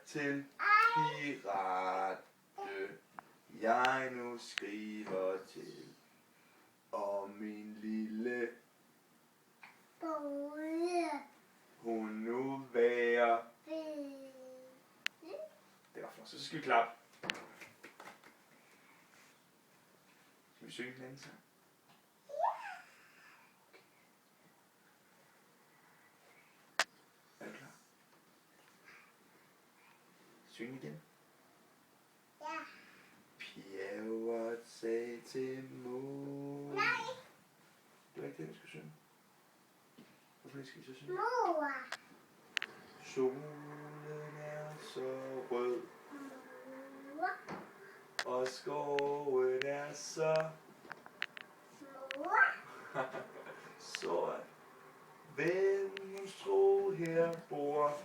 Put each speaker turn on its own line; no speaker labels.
til pirat, jeg nu skriver til. Og min lille
Bolle.
hun nu være. Det var flot. Så skal vi klappe. Skal vi synge den anden sang? Er du klar? Syng igen.
Ja.
Pjævret sagde til månen.
Nej.
Det var ikke det, vi skulle synge. Hvorfor skal vi så synge?
Mor.
Solen er så rød,
Mor.
og skoven er så
Mor.
sort. Vennens tro her bor.